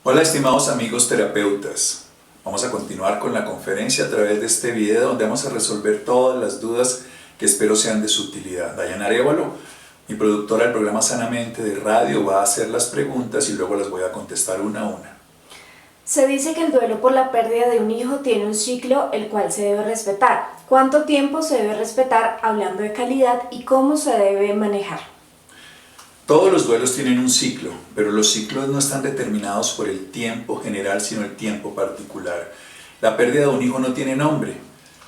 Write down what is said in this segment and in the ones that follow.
Hola estimados amigos terapeutas, vamos a continuar con la conferencia a través de este video donde vamos a resolver todas las dudas que espero sean de su utilidad. Dayana Arévalo, mi productora del programa Sanamente de radio, va a hacer las preguntas y luego las voy a contestar una a una. Se dice que el duelo por la pérdida de un hijo tiene un ciclo el cual se debe respetar. ¿Cuánto tiempo se debe respetar hablando de calidad y cómo se debe manejar? Todos los duelos tienen un ciclo, pero los ciclos no están determinados por el tiempo general, sino el tiempo particular. La pérdida de un hijo no tiene nombre.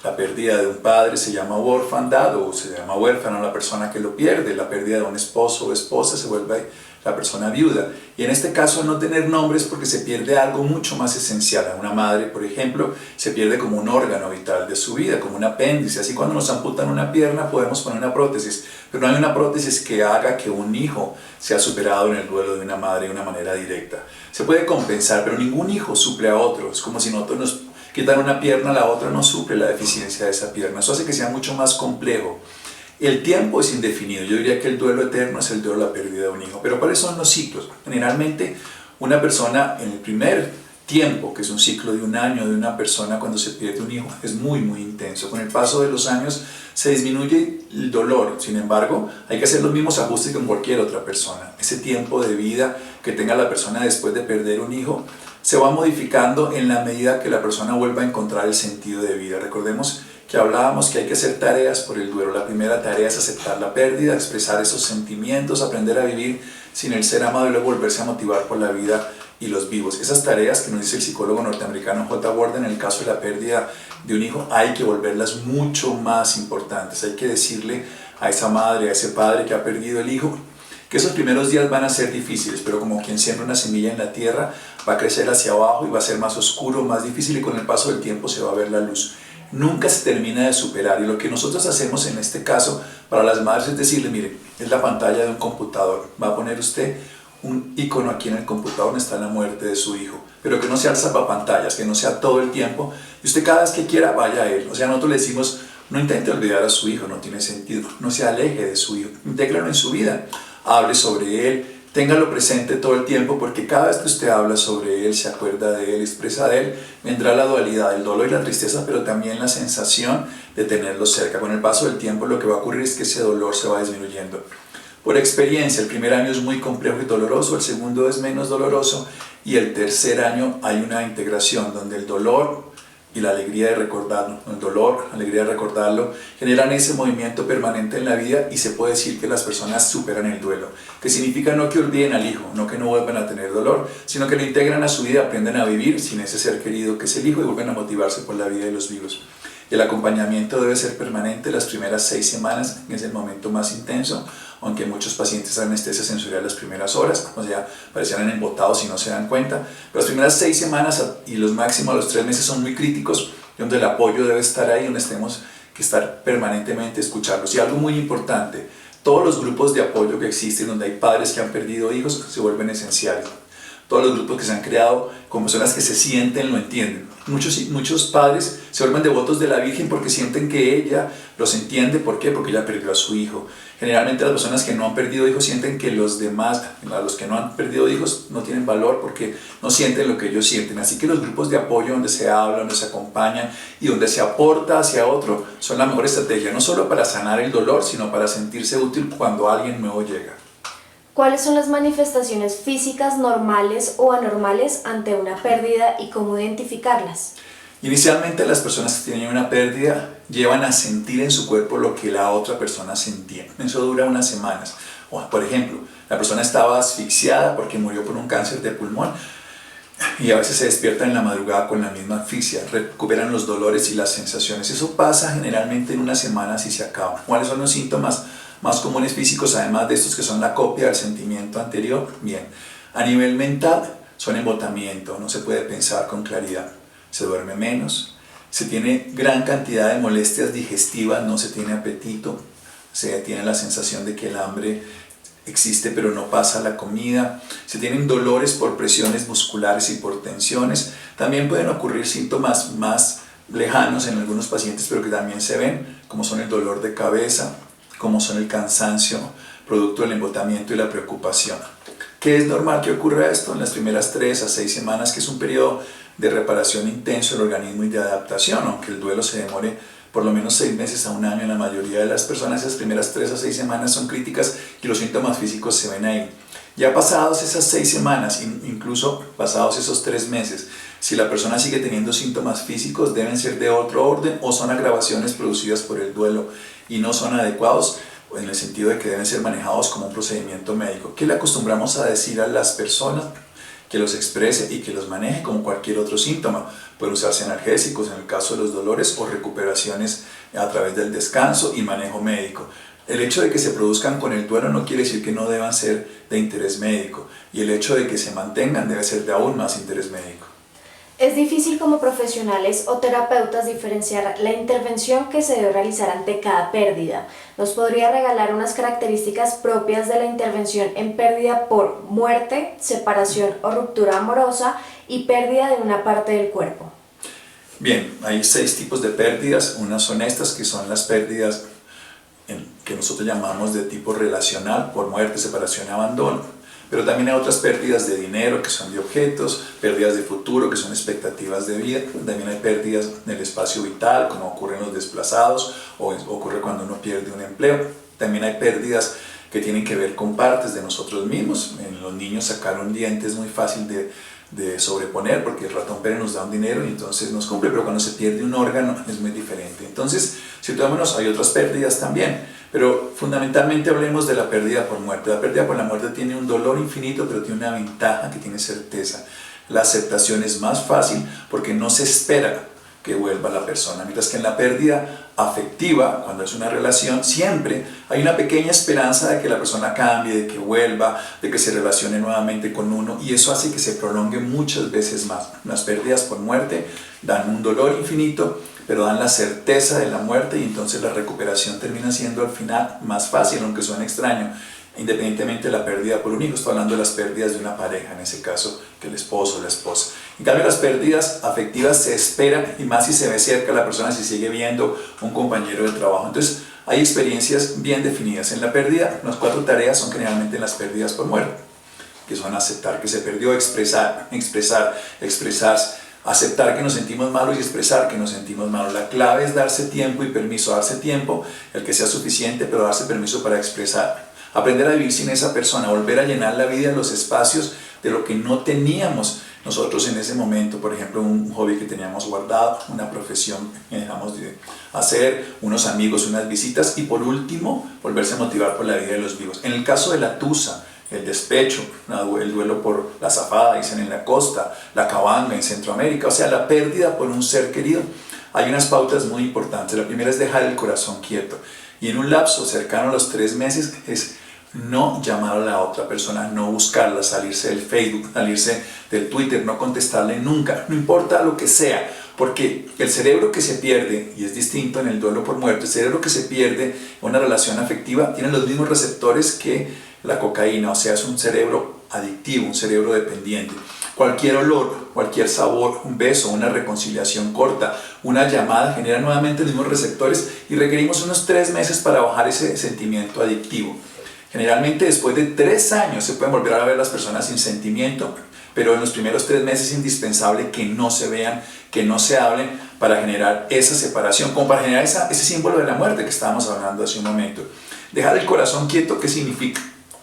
La pérdida de un padre se llama orfandad o se llama huérfano la persona que lo pierde. La pérdida de un esposo o esposa se vuelve la persona viuda. Y en este caso no tener nombres porque se pierde algo mucho más esencial. A una madre, por ejemplo, se pierde como un órgano vital de su vida, como un apéndice. Así cuando nos amputan una pierna podemos poner una prótesis, pero no hay una prótesis que haga que un hijo sea superado en el duelo de una madre de una manera directa. Se puede compensar, pero ningún hijo suple a otro. Es como si nosotros nos quitan una pierna, la otra no suple la deficiencia de esa pierna. Eso hace que sea mucho más complejo. El tiempo es indefinido. Yo diría que el duelo eterno es el duelo de la pérdida de un hijo. Pero ¿cuáles son los ciclos? Generalmente una persona en el primer tiempo, que es un ciclo de un año de una persona cuando se pierde un hijo, es muy intenso. Con el paso de los años se disminuye el dolor. Sin embargo, hay que hacer los mismos ajustes que con cualquier otra persona. Ese tiempo de vida que tenga la persona después de perder un hijo se va modificando en la medida que la persona vuelva a encontrar el sentido de vida. Recordemos que hablábamos que hay que hacer tareas por el duelo. La primera tarea es aceptar la pérdida, expresar esos sentimientos, aprender a vivir sin el ser amado y luego volverse a motivar por la vida y los vivos. Esas tareas que nos dice el psicólogo norteamericano J. Ward en el caso de la pérdida de un hijo, hay que volverlas mucho más importantes. Hay que decirle a esa madre, a ese padre que ha perdido el hijo, que esos primeros días van a ser difíciles, pero como quien siembra una semilla en la tierra, va a crecer hacia abajo y va a ser más oscuro, más difícil y con el paso del tiempo se va a ver la luz. Nunca se termina de superar y lo que nosotros hacemos en este caso para las madres es decirle, mire, es la pantalla de un computador, va a poner usted un icono aquí en el computador donde está la muerte de su hijo, pero que no sea el salvapantallas, que no sea todo el tiempo y usted cada vez que quiera vaya a él. O sea, nosotros le decimos, no intente olvidar a su hijo, no tiene sentido, no se aleje de su hijo, intégralo en su vida, hable sobre él, téngalo presente todo el tiempo porque cada vez que usted habla sobre él, se acuerda de él, expresa de él, vendrá la dualidad, el dolor y la tristeza, pero también la sensación de tenerlo cerca. Con el paso del tiempo lo que va a ocurrir es que ese dolor se va disminuyendo. Por experiencia, el primer año es muy complejo y doloroso, el segundo es menos doloroso y el tercer año hay una integración donde el dolor y la alegría de recordarlo, el dolor, la alegría de recordarlo, generan ese movimiento permanente en la vida y se puede decir que las personas superan el duelo, que significa no que olviden al hijo, no que no vuelvan a tener dolor, sino que lo integran a su vida, aprenden a vivir sin ese ser querido que es el hijo y vuelven a motivarse por la vida de los vivos. El acompañamiento debe ser permanente las primeras 6 semanas, que es el momento más intenso, aunque muchos pacientes dan anestesia sensorial las primeras horas, o sea, parecían embotados y no se dan cuenta, pero las primeras 6 semanas y los máximos los 3 meses son muy críticos, donde el apoyo debe estar ahí, donde tenemos que estar permanentemente escucharlos. Y algo muy importante, todos los grupos de apoyo que existen, donde hay padres que han perdido hijos, se vuelven esenciales. Todos los grupos que se han creado con personas que se sienten, lo entienden. Muchos padres se vuelven devotos de la Virgen porque sienten que ella los entiende. ¿Por qué? Porque ella perdió a su hijo. Generalmente las personas que no han perdido hijos sienten que los demás, a los que no han perdido hijos, no tienen valor porque no sienten lo que ellos sienten. Así que los grupos de apoyo donde se habla, donde se acompañan y donde se aporta hacia otro son la mejor estrategia, no solo para sanar el dolor, sino para sentirse útil cuando alguien nuevo llega. ¿Cuáles son las manifestaciones físicas normales o anormales ante una pérdida y cómo identificarlas? Inicialmente las personas que tienen una pérdida llevan a sentir en su cuerpo lo que la otra persona sentía. Eso dura unas semanas. Por ejemplo, la persona estaba asfixiada porque murió por un cáncer de pulmón y a veces se despierta en la madrugada con la misma asfixia, recuperan los dolores y las sensaciones. Eso pasa generalmente en unas semanas y se acaba. ¿Cuáles son los síntomas más comunes físicos, además de estos que son la copia del sentimiento anterior? Bien, a nivel mental son embotamiento, no se puede pensar con claridad, se duerme menos, se tiene gran cantidad de molestias digestivas, no se tiene apetito, se tiene la sensación de que el hambre existe pero no pasa la comida, se tienen dolores por presiones musculares y por tensiones. También pueden ocurrir síntomas más lejanos en algunos pacientes pero que también se ven, como son el dolor de cabeza, como son el cansancio, producto del embotamiento y la preocupación. ¿Qué es normal que ocurra esto? En las primeras 3 a 6 semanas, que es un periodo de reparación intenso del organismo y de adaptación, aunque el duelo se demore por lo menos 6 meses a 1 año en la mayoría de las personas, esas primeras 3 a 6 semanas son críticas y los síntomas físicos se ven ahí. Ya pasados esas 6 semanas, incluso pasados esos 3 meses, si la persona sigue teniendo síntomas físicos, deben ser de otro orden o son agravaciones producidas por el duelo y no son adecuados en el sentido de que deben ser manejados como un procedimiento médico. ¿Qué le acostumbramos a decir a las personas? Que los exprese y que los maneje como cualquier otro síntoma. Pueden usarse analgésicos en el caso de los dolores o recuperaciones a través del descanso y manejo médico. El hecho de que se produzcan con el duelo no quiere decir que no deban ser de interés médico, y el hecho de que se mantengan debe ser de aún más interés médico. Es difícil como profesionales o terapeutas diferenciar la intervención que se debe realizar ante cada pérdida. ¿Nos podría regalar unas características propias de la intervención en pérdida por muerte, separación o ruptura amorosa y pérdida de una parte del cuerpo? Bien, hay 6 tipos de pérdidas. Unas son estas, que son las pérdidas que nosotros llamamos de tipo relacional, por muerte, separación y abandono. Pero también hay otras pérdidas de dinero, que son de objetos, pérdidas de futuro, que son expectativas de vida. También hay pérdidas del espacio vital, como ocurre en los desplazados o ocurre cuando uno pierde un empleo. También hay pérdidas que tienen que ver con partes de nosotros mismos. En los niños sacar un diente es muy fácil de sobreponer, porque el ratón Pérez nos da un dinero y entonces nos cumple, pero cuando se pierde un órgano es muy diferente. Entonces, situémonos, hay otras pérdidas también. Pero fundamentalmente hablemos de la pérdida por muerte. La pérdida por la muerte tiene un dolor infinito, pero tiene una ventaja, que tiene certeza. La aceptación es más fácil porque no se espera que vuelva la persona. Mientras que en la pérdida afectiva, cuando es una relación, siempre hay una pequeña esperanza de que la persona cambie, de que vuelva, de que se relacione nuevamente con uno, y eso hace que se prolongue muchas veces más. Las pérdidas por muerte dan un dolor infinito, pero dan la certeza de la muerte, y entonces la recuperación termina siendo al final más fácil, aunque suene extraño, independientemente de la pérdida por un hijo. Estoy hablando de las pérdidas de una pareja, en ese caso, que el esposo o la esposa. En cambio, las pérdidas afectivas se esperan, y más si se ve cerca la persona, si sigue viendo un compañero de trabajo. Entonces, hay experiencias bien definidas. En la pérdida, las 4 tareas son generalmente en las pérdidas por muerte, que son aceptar que se perdió, expresarse, aceptar que nos sentimos malos y expresar que nos sentimos malos. La clave es darse tiempo y permiso, darse tiempo, el que sea suficiente, pero darse permiso para expresar. Aprender a vivir sin esa persona, volver a llenar la vida en los espacios de lo que no teníamos nosotros en ese momento. Por ejemplo, un hobby que teníamos guardado, una profesión que dejamos de hacer, unos amigos, unas visitas, y por último, volverse a motivar por la vida de los vivos. En el caso de la tusa, el despecho, el duelo por la zafada, dicen en la costa, la cabanga en Centroamérica, o sea, la pérdida por un ser querido, hay unas pautas muy importantes. La primera es dejar el corazón quieto, y en un lapso cercano a los 3 meses es no llamar a la otra persona, no buscarla, salirse del Facebook, salirse del Twitter, no contestarle nunca, no importa lo que sea, porque el cerebro que se pierde, y es distinto en el duelo por muerte, el cerebro que se pierde en una relación afectiva tiene los mismos receptores que la cocaína, o sea, es un cerebro adictivo, un cerebro dependiente. Cualquier olor, cualquier sabor, un beso, una reconciliación corta, una llamada genera nuevamente los mismos receptores, y requerimos unos 3 meses para bajar ese sentimiento adictivo. Generalmente después de 3 años se pueden volver a ver las personas sin sentimiento, pero en los primeros 3 meses es indispensable que no se vean, que no se hablen, para generar esa separación, como para generar ese símbolo de la muerte que estábamos hablando hace un momento. Dejar el corazón quieto, ¿qué significa?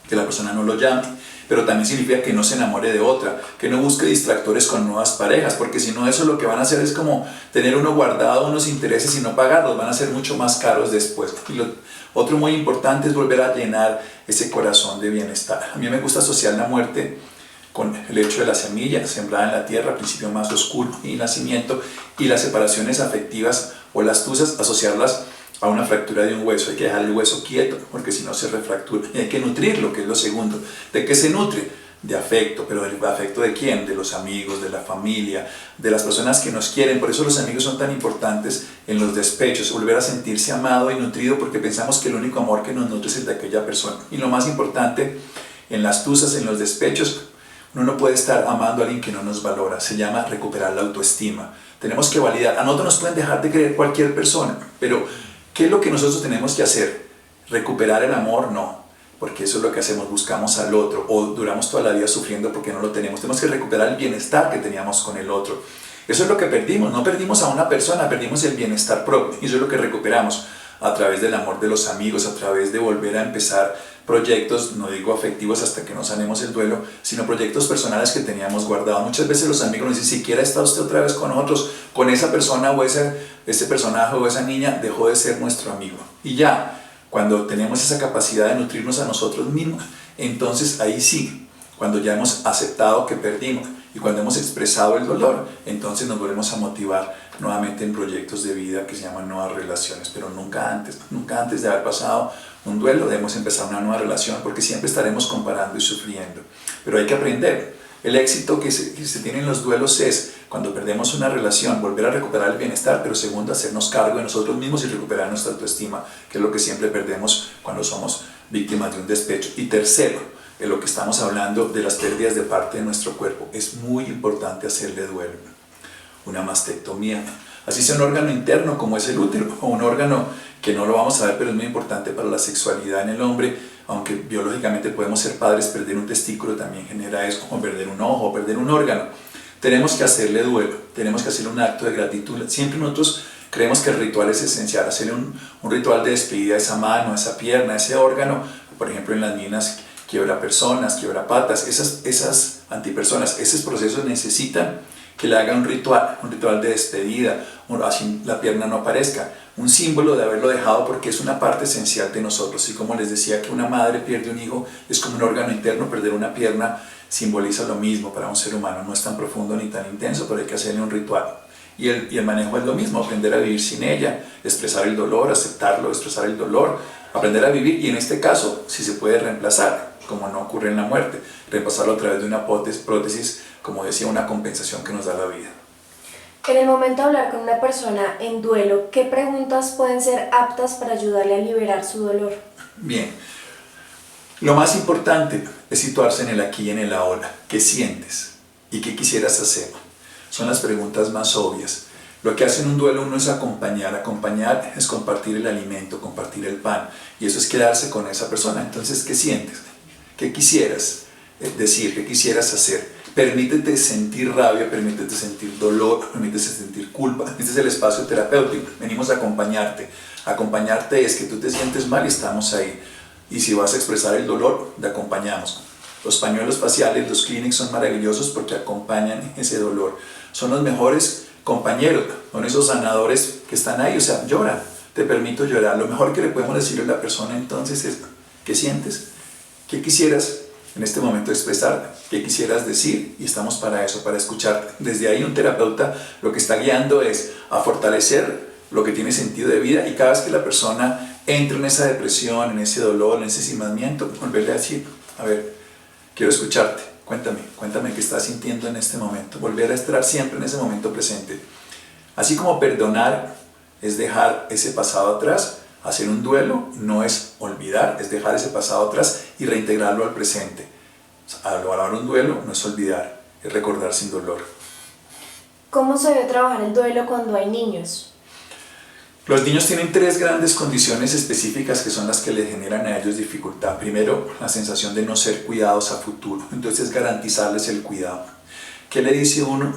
Que la persona no lo llame, pero también significa que no se enamore de otra, que no busque distractores con nuevas parejas, porque si no, eso lo que van a hacer es como tener uno guardado unos intereses y no pagarlos, van a ser mucho más caros después. Y otro muy importante es volver a llenar ese corazón de bienestar. A mí me gusta asociar la muerte con el hecho de la semilla sembrada en la tierra, al principio más oscuro y nacimiento, y las separaciones afectivas o las tusas, asociarlas a una fractura de un hueso. Hay que dejar el hueso quieto, porque si no se refractura, y hay que nutrirlo, que es lo segundo. ¿De qué se nutre? De afecto. ¿Pero del afecto de quién? De los amigos, de la familia, de las personas que nos quieren. Por eso los amigos son tan importantes en los despechos, volver a sentirse amado y nutrido, porque pensamos que el único amor que nos nutre es el de aquella persona. Y lo más importante, en las tusas, en los despechos, uno no puede estar amando a alguien que no nos valora. Se llama recuperar la autoestima. Tenemos que validar. A nosotros nos pueden dejar de querer cualquier persona, pero ¿qué es lo que nosotros tenemos que hacer? ¿Recuperar el amor? No. porque eso es lo que hacemos, buscamos al otro, o duramos toda la vida sufriendo porque no lo tenemos. Tenemos que recuperar el bienestar que teníamos con el otro. Eso es lo que perdimos, no perdimos a una persona, perdimos el bienestar propio, y eso es lo que recuperamos a través del amor de los amigos, a través de volver a empezar proyectos, no digo afectivos hasta que no sanemos el duelo, sino proyectos personales que teníamos guardados. Muchas veces los amigos nos dicen, siquiera está usted otra vez con nosotros, con esa persona o ese personaje o esa niña dejó de ser nuestro amigo. Y ya, cuando tenemos esa capacidad de nutrirnos a nosotros mismos, entonces ahí sí, cuando ya hemos aceptado que perdimos y cuando hemos expresado el dolor, entonces nos volvemos a motivar nuevamente en proyectos de vida que se llaman nuevas relaciones, pero nunca antes de haber pasado un duelo debemos empezar una nueva relación, porque siempre estaremos comparando y sufriendo. Pero hay que aprender. El éxito que se tiene en los duelos es, cuando perdemos una relación, volver a recuperar el bienestar, pero segundo, hacernos cargo de nosotros mismos y recuperar nuestra autoestima, que es lo que siempre perdemos cuando somos víctimas de un despecho. Y tercero, en lo que estamos hablando de las pérdidas de parte de nuestro cuerpo, es muy importante hacerle duelo. Una mastectomía, así sea un órgano interno como es el útero, o un órgano que no lo vamos a ver, pero es muy importante para la sexualidad en el hombre, aunque biológicamente podemos ser padres, perder un testículo también genera eso, como perder un ojo, o perder un órgano. Tenemos que hacerle duelo, tenemos que hacerle un acto de gratitud. Siempre nosotros creemos que el ritual es esencial, hacerle un ritual de despedida a esa mano, a esa pierna, a ese órgano. Por ejemplo, en las minas quiebra personas, quiebra patas, esas antipersonas, esos procesos necesitan que le haga un ritual de despedida, así la pierna no aparezca, un símbolo de haberlo dejado, porque es una parte esencial de nosotros. Y como les decía que una madre pierde un hijo, es como un órgano interno, perder una pierna simboliza lo mismo para un ser humano, no es tan profundo ni tan intenso, pero hay que hacerle un ritual. Y el manejo es lo mismo, aprender a vivir sin ella, expresar el dolor, aceptarlo, expresar el dolor, aprender a vivir, y en este caso, si se puede reemplazar, como no ocurre en la muerte, reemplazarlo a través de una prótesis, como decía, una compensación que nos da la vida. En el momento de hablar con una persona en duelo, ¿qué preguntas pueden ser aptas para ayudarle a liberar su dolor? Bien, lo más importante es situarse en el aquí y en el ahora. ¿Qué sientes? ¿Y qué quisieras hacer? Son las preguntas más obvias. Lo que hace en un duelo uno es acompañar. Acompañar es compartir el alimento, compartir el pan. Y eso es quedarse con esa persona. Entonces, ¿qué sientes? ¿Qué quisieras decir? ¿Qué quisieras hacer? Permítete sentir rabia, permítete sentir dolor, permítete sentir culpa. Este es el espacio terapéutico. Venimos a acompañarte. Acompañarte es que tú te sientes mal y estamos ahí. Y si vas a expresar el dolor, te acompañamos. Los pañuelos faciales, los Kleenex son maravillosos porque acompañan ese dolor. Son los mejores compañeros, son esos sanadores que están ahí. O sea, llora, te permito llorar. Lo mejor que le podemos decirle a la persona entonces es, ¿qué sientes? ¿Qué quisieras en este momento expresar? ¿Qué quisieras decir? Y estamos para eso, para escucharte. Desde ahí un terapeuta lo que está guiando es a fortalecer lo que tiene sentido de vida, y cada vez que la persona entra en esa depresión, en ese dolor, en ese ensimismamiento, volverle a decir, a ver, quiero escucharte, cuéntame qué estás sintiendo en este momento. Volver a estar siempre en ese momento presente. Así como perdonar es dejar ese pasado atrás, hacer un duelo no es olvidar, es dejar ese pasado atrás y reintegrarlo al presente. Al lograr un duelo no es olvidar, es recordar sin dolor. ¿Cómo se debe trabajar el duelo cuando hay niños? Los niños tienen tres grandes condiciones específicas que son las que les generan a ellos dificultad. Primero, la sensación de no ser cuidados a futuro. Entonces, garantizarles el cuidado. ¿Qué le dice uno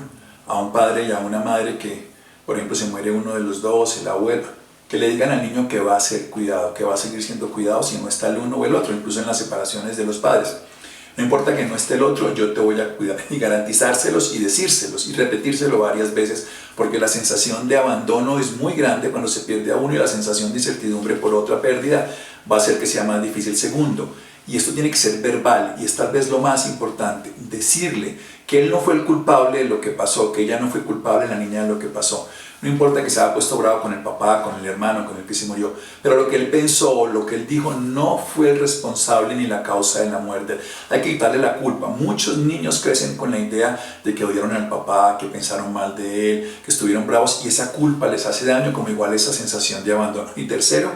a un padre y a una madre que, por ejemplo, se muere uno de los dos, el abuelo? Que le digan al niño que va a ser cuidado, que va a seguir siendo cuidado si no está el uno o el otro, incluso en las separaciones de los padres. No importa que no esté el otro, yo te voy a cuidar, y garantizárselos y decírselos y repetírselo varias veces, porque la sensación de abandono es muy grande cuando se pierde a uno, y la sensación de incertidumbre por otra pérdida va a hacer que sea más difícil. Segundo, y esto tiene que ser verbal, y es tal vez lo más importante, decirle que él no fue el culpable de lo que pasó, que ella no fue culpable, la niña, de lo que pasó. No importa que se haya puesto bravo con el papá, con el hermano, con el que se murió, pero lo que él pensó, lo que él dijo, no fue el responsable ni la causa de la muerte. Hay que quitarle la culpa. Muchos niños crecen con la idea de que odiaron al papá, que pensaron mal de él, que estuvieron bravos, y esa culpa les hace daño, como igual esa sensación de abandono. Y tercero,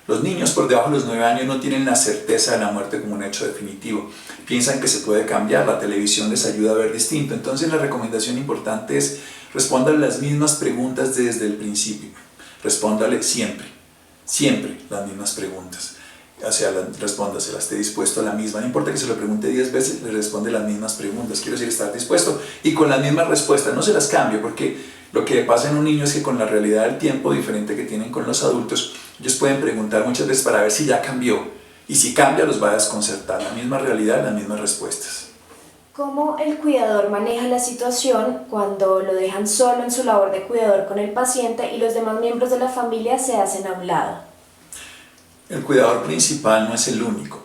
los niños por debajo de los 9 años no tienen la certeza de la muerte como un hecho definitivo. Piensan que se puede cambiar, la televisión les ayuda a ver distinto. Entonces la recomendación importante es respóndale las mismas preguntas desde el principio. Respóndale siempre las mismas preguntas. O sea, respóndasela, esté dispuesto a la misma. No importa que se lo pregunte 10 veces, le responde las mismas preguntas. Quiero decir, estar dispuesto y con las mismas respuestas. No se las cambie, porque lo que pasa en un niño es que con la realidad del tiempo diferente que tienen con los adultos, ellos pueden preguntar muchas veces para ver si ya cambió. Y si cambia, los va a desconcertar. La misma realidad, las mismas respuestas. ¿Cómo el cuidador maneja la situación cuando lo dejan solo en su labor de cuidador con el paciente y los demás miembros de la familia se hacen a un lado? El cuidador principal no es el único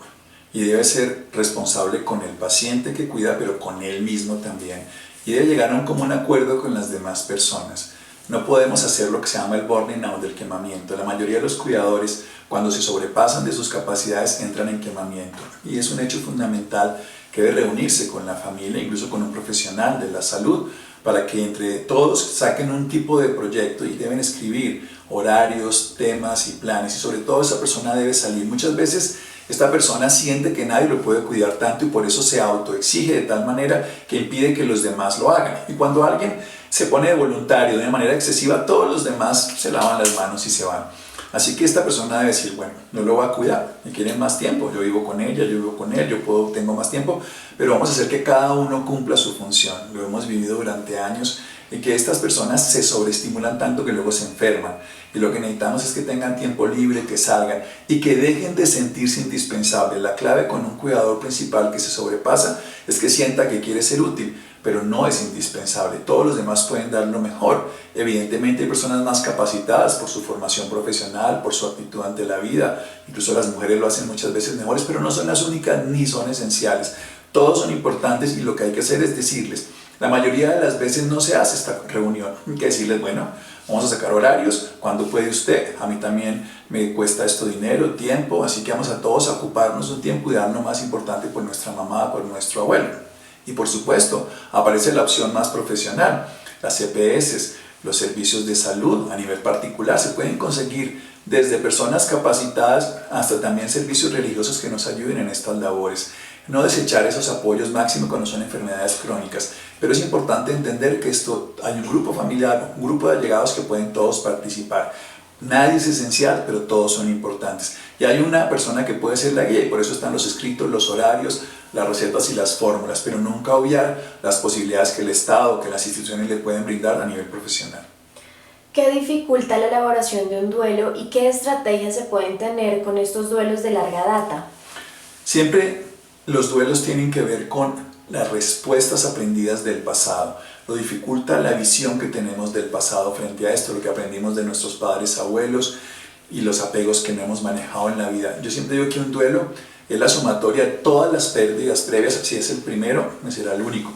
y debe ser responsable con el paciente que cuida, pero con él mismo también. Y debe llegar a un común acuerdo con las demás personas. No podemos hacer lo que se llama el burning out, del quemamiento. La mayoría de los cuidadores, cuando se sobrepasan de sus capacidades, entran en quemamiento. Y es un hecho fundamental que debe reunirse con la familia, incluso con un profesional de la salud, para que entre todos saquen un tipo de proyecto y deben escribir horarios, temas y planes, y sobre todo esa persona debe salir. Muchas veces esta persona siente que nadie lo puede cuidar tanto y por eso se autoexige de tal manera que impide que los demás lo hagan. Y cuando alguien se pone de voluntario de una manera excesiva, todos los demás se lavan las manos y se van. Así que esta persona debe decir, bueno, no lo va a cuidar, me quieren más tiempo, yo vivo con ella, yo vivo con él, tengo más tiempo, pero vamos a hacer que cada uno cumpla su función. Lo hemos vivido durante años y que estas personas se sobreestimulan tanto que luego se enferman. Y lo que necesitamos es que tengan tiempo libre, que salgan y que dejen de sentirse indispensables. La clave con un cuidador principal que se sobrepasa es que sienta que quiere ser útil, pero no es indispensable. Todos los demás pueden dar lo mejor. Evidentemente hay personas más capacitadas por su formación profesional, por su actitud ante la vida. Incluso las mujeres lo hacen muchas veces mejores, pero no son las únicas ni son esenciales. Todos son importantes y lo que hay que hacer es decirles. La mayoría de las veces no se hace esta reunión. Hay que decirles, bueno, vamos a sacar horarios. ¿Cuándo puede usted? A mí también me cuesta esto dinero, tiempo, así que vamos a todos a ocuparnos un tiempo y dar lo más importante por nuestra mamá, por nuestro abuelo. Y por supuesto, aparece la opción más profesional, las EPS, los servicios de salud a nivel particular. Se pueden conseguir desde personas capacitadas hasta también servicios religiosos que nos ayuden en estas labores. No desechar esos apoyos máximo cuando son enfermedades crónicas, pero es importante entender que hay un grupo familiar, un grupo de allegados que pueden todos participar. Nadie es esencial, pero todos son importantes. Y hay una persona que puede ser la guía y por eso están los escritos, los horarios, las recetas y las fórmulas, pero nunca obviar las posibilidades que el Estado, que las instituciones le pueden brindar a nivel profesional. ¿Qué dificulta la elaboración de un duelo y qué estrategias se pueden tener con estos duelos de larga data? Siempre los duelos tienen que ver con las respuestas aprendidas del pasado. Lo dificulta la visión que tenemos del pasado frente a esto, lo que aprendimos de nuestros padres, abuelos y los apegos que no hemos manejado en la vida. Yo siempre digo que un duelo es la sumatoria de todas las pérdidas previas. Si es el primero, no será el único.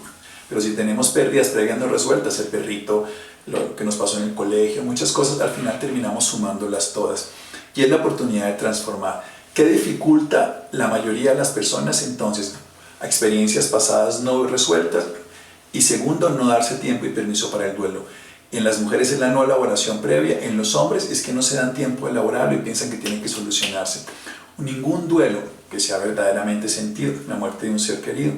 Pero si tenemos pérdidas previas no resueltas, el perrito, lo que nos pasó en el colegio, muchas cosas, al final terminamos sumándolas todas. Y es la oportunidad de transformar. ¿Qué dificulta la mayoría de las personas entonces? Experiencias pasadas no resueltas y segundo, no darse tiempo y permiso para el duelo. En las mujeres es la no elaboración previa, en los hombres es que no se dan tiempo de elaborarlo y piensan que tienen que solucionarse. Ningún duelo que sea verdaderamente sentido, la muerte de un ser querido,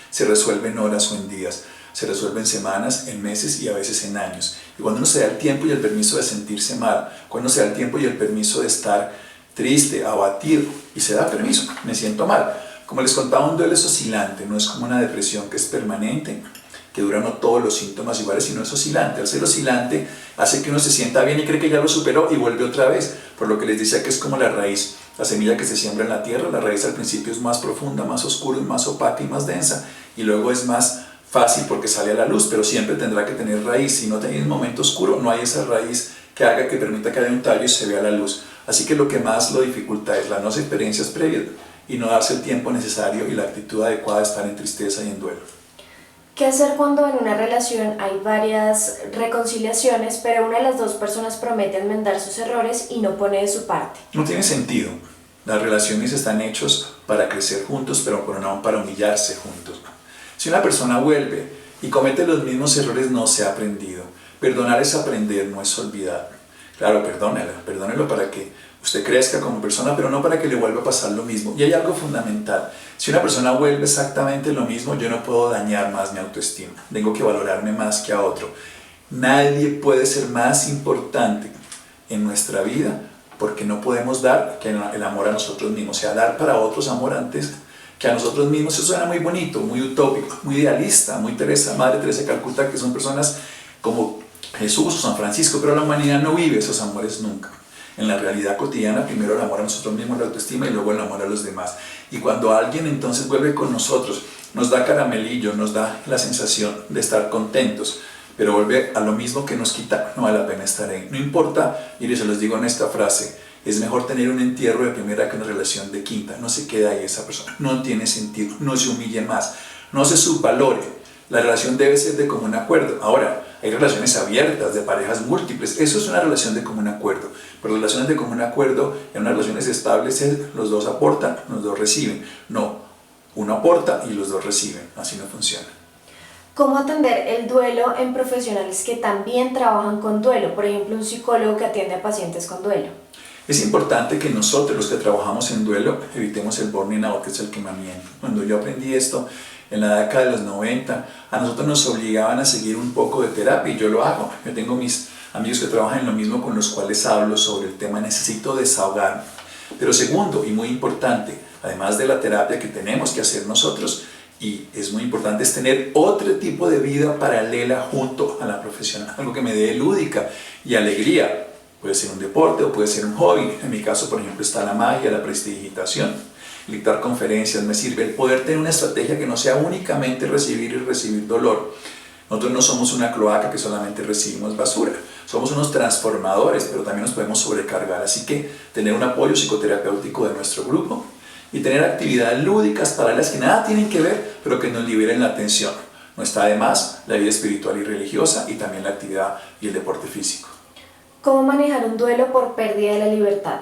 se resuelve en horas o en días, se resuelve en semanas, en meses y a veces en años. Y cuando uno se da el tiempo y el permiso de sentirse mal, cuando uno se da el tiempo y el permiso de estar triste, abatido, y se da permiso, me siento mal. Como les contaba, un duelo es oscilante, no es como una depresión que es permanente, que dura no todos los síntomas iguales, sino es oscilante. Al ser oscilante, hace que uno se sienta bien y cree que ya lo superó y vuelve otra vez, por lo que les decía que es como la raíz. La semilla que se siembra en la tierra, la raíz al principio es más profunda, más oscura, más opaca y más densa, y luego es más fácil porque sale a la luz, pero siempre tendrá que tener raíz. Si no tiene un momento oscuro, no hay esa raíz que haga que permita que haya un tallo y se vea la luz. Así que lo que más lo dificulta es las no experiencias previas y no darse el tiempo necesario y la actitud adecuada de estar en tristeza y en duelo. ¿Qué hacer cuando en una relación hay varias reconciliaciones, pero una de las dos personas promete enmendar sus errores y no pone de su parte? No tiene sentido. Las relaciones están hechas para crecer juntos, pero no para humillarse juntos. Si una persona vuelve y comete los mismos errores, no se ha aprendido. Perdonar es aprender, no es olvidar. Claro, perdónelo para que usted crezca como persona, pero no para que le vuelva a pasar lo mismo. Y hay algo fundamental. Si una persona vuelve exactamente lo mismo, yo no puedo dañar más mi autoestima. Tengo que valorarme más que a otro. Nadie puede ser más importante en nuestra vida porque no podemos dar que el amor a nosotros mismos, o sea, dar para otros amor antes que a nosotros mismos. Eso suena muy bonito, muy utópico, muy idealista, muy Madre Teresa de Calcuta, que son personas como Jesús o San Francisco, pero la humanidad no vive esos amores nunca. En la realidad cotidiana, primero el amor a nosotros mismos, la autoestima, y luego el amor a los demás. Y cuando alguien entonces vuelve con nosotros, nos da caramelillo, nos da la sensación de estar contentos, pero vuelve a lo mismo que nos quita, no vale la pena estar ahí. No importa, y se los digo en esta frase, es mejor tener un entierro de primera que una relación de quinta. No se queda ahí esa persona, no tiene sentido, no se humille más, no se subvalore. La relación debe ser de común acuerdo. Ahora, hay relaciones abiertas, de parejas múltiples, eso es una relación de común acuerdo. Pero relaciones de común acuerdo, en unas relaciones estables, los dos aportan, los dos reciben. No, uno aporta y los dos reciben, así no funciona. ¿Cómo atender el duelo en profesionales que también trabajan con duelo? Por ejemplo, un psicólogo que atiende a pacientes con duelo. Es importante que nosotros, los que trabajamos en duelo, evitemos el burning out, que es el quemamiento. Cuando yo aprendí esto en la década de los 90, a nosotros nos obligaban a seguir un poco de terapia, y yo lo hago. Yo tengo mis amigos que trabajan en lo mismo, con los cuales hablo sobre el tema. Necesito desahogarme. Pero segundo, y muy importante, además de la terapia que tenemos que hacer nosotros, y es muy importante, es tener otro tipo de vida paralela junto a la profesional, algo que me dé lúdica y alegría. Puede ser un deporte o puede ser un hobby. En mi caso, por ejemplo, está la magia, la prestidigitación. Dictar conferencias me sirve. El poder tener una estrategia que no sea únicamente recibir y recibir dolor. Nosotros no somos una cloaca que solamente recibimos basura. Somos unos transformadores, pero también nos podemos sobrecargar. Así que tener un apoyo psicoterapéutico de nuestro grupo y tener actividades lúdicas paralelas que nada tienen que ver, pero que nos liberen la atención. No está de más la vida espiritual y religiosa, y también la actividad y el deporte físico. ¿Cómo manejar un duelo por pérdida de la libertad?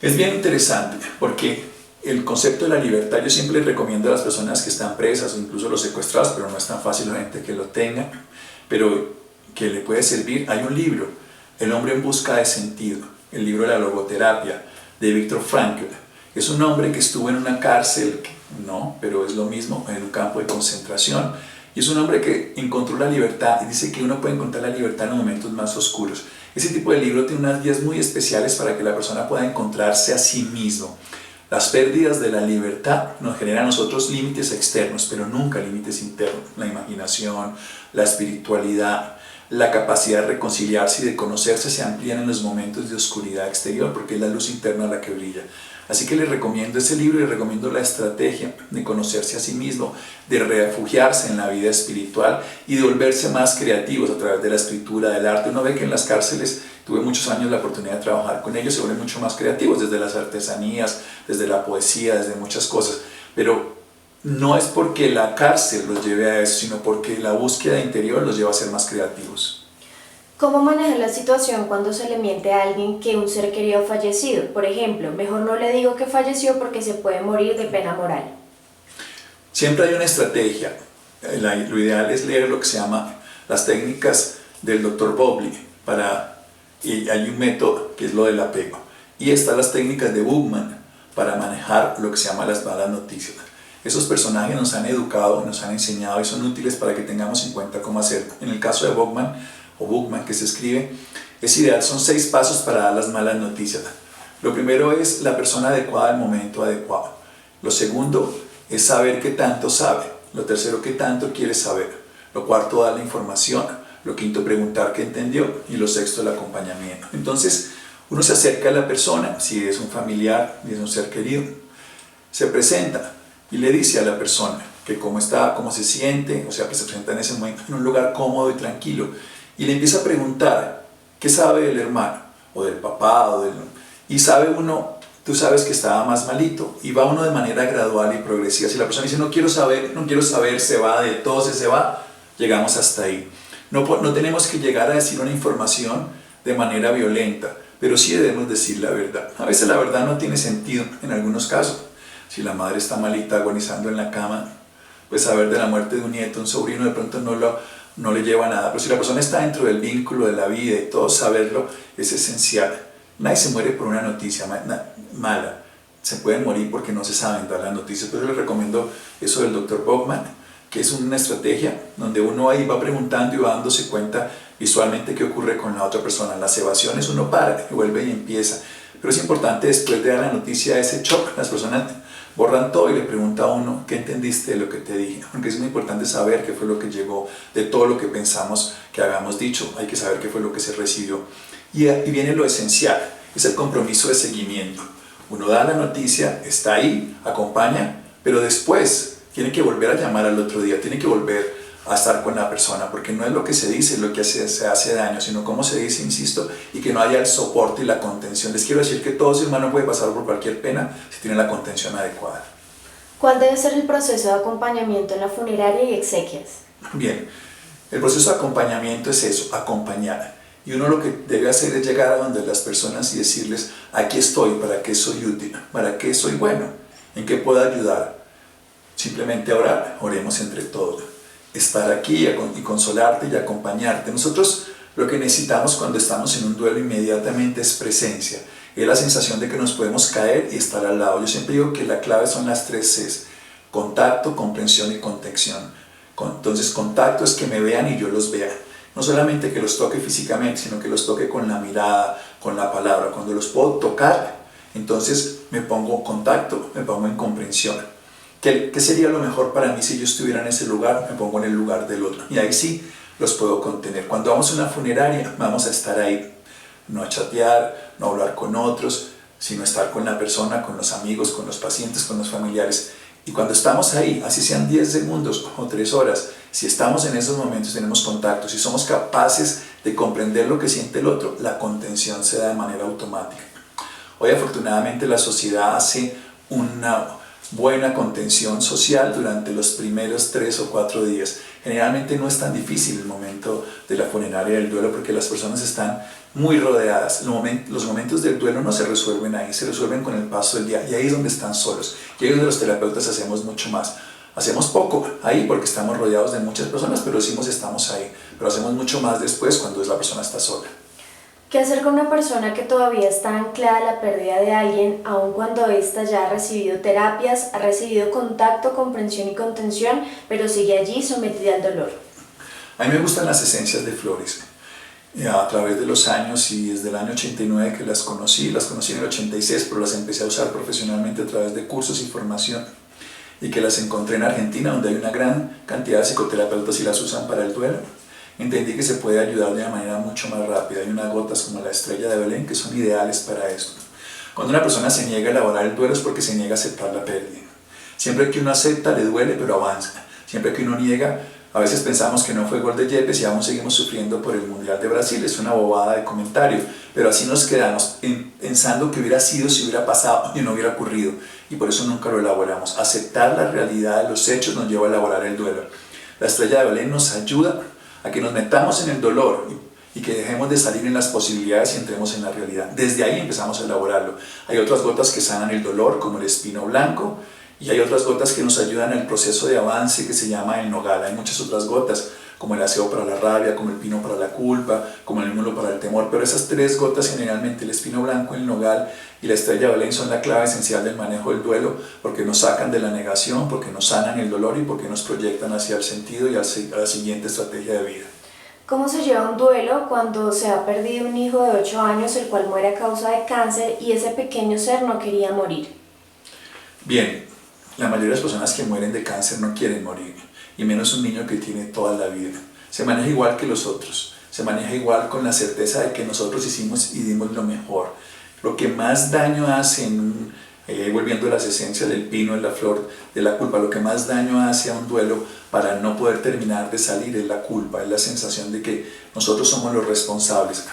Es bien interesante porque el concepto de la libertad yo siempre les recomiendo a las personas que están presas o incluso los secuestrados, pero no es tan fácil la gente que lo tenga, pero que le puede servir. Hay un libro, El hombre en busca de sentido, el libro de la logoterapia de Viktor Frankl. Es un hombre que estuvo en una cárcel, no, pero es lo mismo, en un campo de concentración. Y es un hombre que encontró la libertad, y dice que uno puede encontrar la libertad en los momentos más oscuros. Ese tipo de libro tiene unas guías muy especiales para que la persona pueda encontrarse a sí mismo. Las pérdidas de la libertad nos generan a nosotros límites externos, pero nunca límites internos. La imaginación, la espiritualidad, la capacidad de reconciliarse y de conocerse se amplían en los momentos de oscuridad exterior, porque es la luz interna la que brilla. Así que les recomiendo ese libro y les recomiendo la estrategia de conocerse a sí mismo, de refugiarse en la vida espiritual y de volverse más creativos a través de la escritura, del arte. Uno ve que en las cárceles, tuve muchos años la oportunidad de trabajar con ellos, se vuelven mucho más creativos, desde las artesanías, desde la poesía, desde muchas cosas. Pero no es porque la cárcel los lleve a eso, sino porque la búsqueda interior los lleva a ser más creativos. ¿Cómo manejar la situación cuando se le miente a alguien que un ser querido ha fallecido? Por ejemplo, mejor no le digo que falleció porque se puede morir de pena moral. Siempre hay una estrategia. Lo ideal es leer lo que se llama las técnicas del Dr. Bowlby, y hay un método que es lo del apego. Y están las técnicas de Buchmann para manejar lo que se llama las malas noticias. Esos personajes nos han educado, nos han enseñado y son útiles para que tengamos en cuenta cómo hacerlo. En el caso de Buchmann, que se escribe, es ideal, son 6 pasos para dar las malas noticias. Lo primero es la persona adecuada al momento adecuado. Lo segundo es saber qué tanto sabe. Lo tercero, qué tanto quiere saber. Lo cuarto, dar la información. Lo quinto, preguntar qué entendió. Y lo sexto, el acompañamiento. Entonces, uno se acerca a la persona, si es un familiar, si es un ser querido, se presenta y le dice a la persona que cómo está, cómo se siente, o sea, que se presenta en ese momento en un lugar cómodo y tranquilo. Y le empieza a preguntar qué sabe del hermano, o del papá, y sabe uno, tú sabes que estaba más malito, y va uno de manera gradual y progresiva. Si la persona dice no quiero saber, se va, de todo se va, llegamos hasta ahí. No tenemos que llegar a decir una información de manera violenta, pero sí debemos decir la verdad. A veces la verdad no tiene sentido en algunos casos. Si la madre está malita, agonizando en la cama, pues saber de la muerte de un nieto, un sobrino, de pronto no le lleva a nada. Pero si la persona está dentro del vínculo de la vida y todo, saberlo es esencial. Nadie se muere por una noticia mala. Se pueden morir porque no se saben dar las noticias. Pero les recomiendo eso del Dr. Buchmann, que es una estrategia donde uno ahí va preguntando y va dándose cuenta visualmente qué ocurre con la otra persona. Las evasiones uno para y vuelve y empieza. Pero es importante después de dar la noticia, ese shock, las personas borran todo y le pregunta a uno, ¿qué entendiste de lo que te dije? Porque es muy importante saber qué fue lo que llegó de todo lo que pensamos que habíamos dicho. Hay que saber qué fue lo que se recibió. Y viene lo esencial, es el compromiso de seguimiento. Uno da la noticia, está ahí, acompaña, pero después tiene que volver a llamar al otro día, tiene que volver a estar con la persona, porque no es lo que se dice lo que se hace daño, sino cómo se dice, insisto, y que no haya el soporte y la contención. Les quiero decir que todo ser humano puede pasar por cualquier pena si tiene la contención adecuada. ¿Cuál debe ser el proceso de acompañamiento en la funeraria y exequias? Bien, el proceso de acompañamiento es eso, acompañar. Y uno lo que debe hacer es llegar a donde las personas y decirles, aquí estoy, ¿para qué soy útil? ¿Para qué soy bueno? ¿En qué puedo ayudar? Simplemente orar, oremos entre todos. Estar aquí y consolarte y acompañarte. Nosotros lo que necesitamos cuando estamos en un duelo inmediatamente es presencia. Es la sensación de que nos podemos caer y estar al lado. Yo siempre digo que la clave son las 3 Cs: contacto, comprensión y contención. Entonces, contacto es que me vean y yo los vea. No solamente que los toque físicamente, sino que los toque con la mirada, con la palabra. Cuando los puedo tocar, entonces me pongo en contacto, me pongo en comprensión. ¿Qué sería lo mejor para mí si yo estuviera en ese lugar? Me pongo en el lugar del otro. Y ahí sí los puedo contener. Cuando vamos a una funeraria, vamos a estar ahí. No a chatear, no a hablar con otros, sino estar con la persona, con los amigos, con los pacientes, con los familiares. Y cuando estamos ahí, así sean 10 segundos o 3 horas, si estamos en esos momentos, tenemos contacto, si somos capaces de comprender lo que siente el otro, la contención se da de manera automática. Hoy afortunadamente la sociedad hace una buena contención social durante los primeros 3 o 4 días. Generalmente no es tan difícil el momento de la funeraria del duelo porque las personas están muy rodeadas. Los momentos del duelo no se resuelven ahí, se resuelven con el paso del día y ahí es donde están solos. Y ahí es donde los terapeutas hacemos mucho más. Hacemos poco ahí porque estamos rodeados de muchas personas, pero decimos estamos ahí. Pero hacemos mucho más después cuando la persona está sola. ¿Qué hacer con una persona que todavía está anclada a la pérdida de alguien, aun cuando ésta ya ha recibido terapias, ha recibido contacto, comprensión y contención, pero sigue allí sometida al dolor? A mí me gustan las esencias de flores. A través de los años y desde el año 89 que las conocí en el 86, pero las empecé a usar profesionalmente a través de cursos y formación, y que las encontré en Argentina, donde hay una gran cantidad de psicoterapeutas y las usan para el duelo. Entendí que se puede ayudar de una manera mucho más rápida. Hay unas gotas como la estrella de Belén que son ideales para esto. Cuando una persona se niega a elaborar el duelo es porque se niega a aceptar la pérdida. Siempre que uno acepta le duele, pero avanza. Siempre que uno niega, a veces pensamos que no fue gol de Yepes y aún seguimos sufriendo por el Mundial de Brasil. Es una bobada de comentario, pero así nos quedamos pensando que hubiera sido si hubiera pasado y no hubiera ocurrido. Y por eso nunca lo elaboramos. Aceptar la realidad de los hechos nos lleva a elaborar el duelo. La estrella de Belén nos ayuda a que nos metamos en el dolor y que dejemos de salir en las posibilidades y entremos en la realidad. Desde ahí empezamos a elaborarlo. Hay otras gotas que sanan el dolor, como el espino blanco, y hay otras gotas que nos ayudan en el proceso de avance que se llama el nogal. Hay muchas otras gotas, como el acebo para la rabia, como el pino para la culpa, como el límulo para el temor, pero esas 3 gotas generalmente, el espino blanco, el nogal y la estrella de Belén, son la clave esencial del manejo del duelo, porque nos sacan de la negación, porque nos sanan el dolor y porque nos proyectan hacia el sentido y a la siguiente estrategia de vida. ¿Cómo se lleva un duelo cuando se ha perdido un hijo de 8 años, el cual muere a causa de cáncer y ese pequeño ser no quería morir? Bien, la mayoría de las personas que mueren de cáncer no quieren morir, y menos un niño que tiene toda la vida. Se maneja igual que los otros, se maneja igual con la certeza de que nosotros hicimos y dimos lo mejor. Lo que más daño hace, volviendo a las esencias del pino, en la flor de la culpa, lo que más daño hace a un duelo para no poder terminar de salir es la culpa, es la sensación de que nosotros somos los responsables.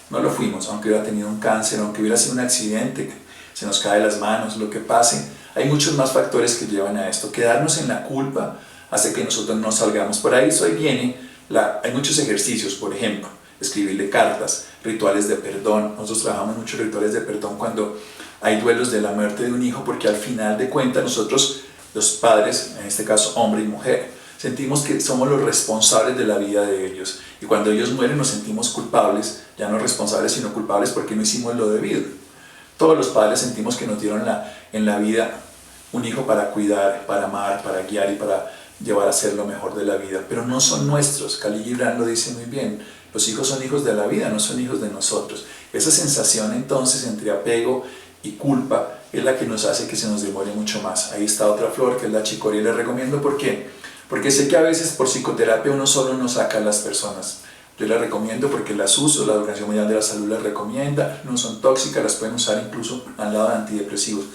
No lo fuimos, aunque hubiera tenido un cáncer, aunque hubiera sido un accidente, se nos cae de las manos, lo que pase. Hay muchos más factores que llevan a esto. Quedarnos en la culpa hace que nosotros no salgamos. Por ahí hay muchos ejercicios, por ejemplo, escribirle cartas, rituales de perdón. Nosotros trabajamos muchos rituales de perdón cuando hay duelos de la muerte de un hijo, porque al final de cuentas nosotros, los padres, en este caso hombre y mujer, sentimos que somos los responsables de la vida de ellos. Y cuando ellos mueren nos sentimos culpables, ya no responsables sino culpables porque no hicimos lo debido. Todos los padres sentimos que nos dieron en la vida un hijo para cuidar, para amar, para guiar y para llevar a ser lo mejor de la vida, pero no son nuestros. Khalil Gibran lo dice muy bien, los hijos son hijos de la vida, no son hijos de nosotros. Esa sensación entonces entre apego y culpa es la que nos hace que se nos demore mucho más. Ahí está otra flor que es la chicoria y les recomiendo. ¿Por qué? Porque sé que a veces por psicoterapia uno solo no saca a las personas. Yo las recomiendo porque las uso, la Organización Mundial de la Salud las recomienda, no son tóxicas, las pueden usar incluso al lado de antidepresivos.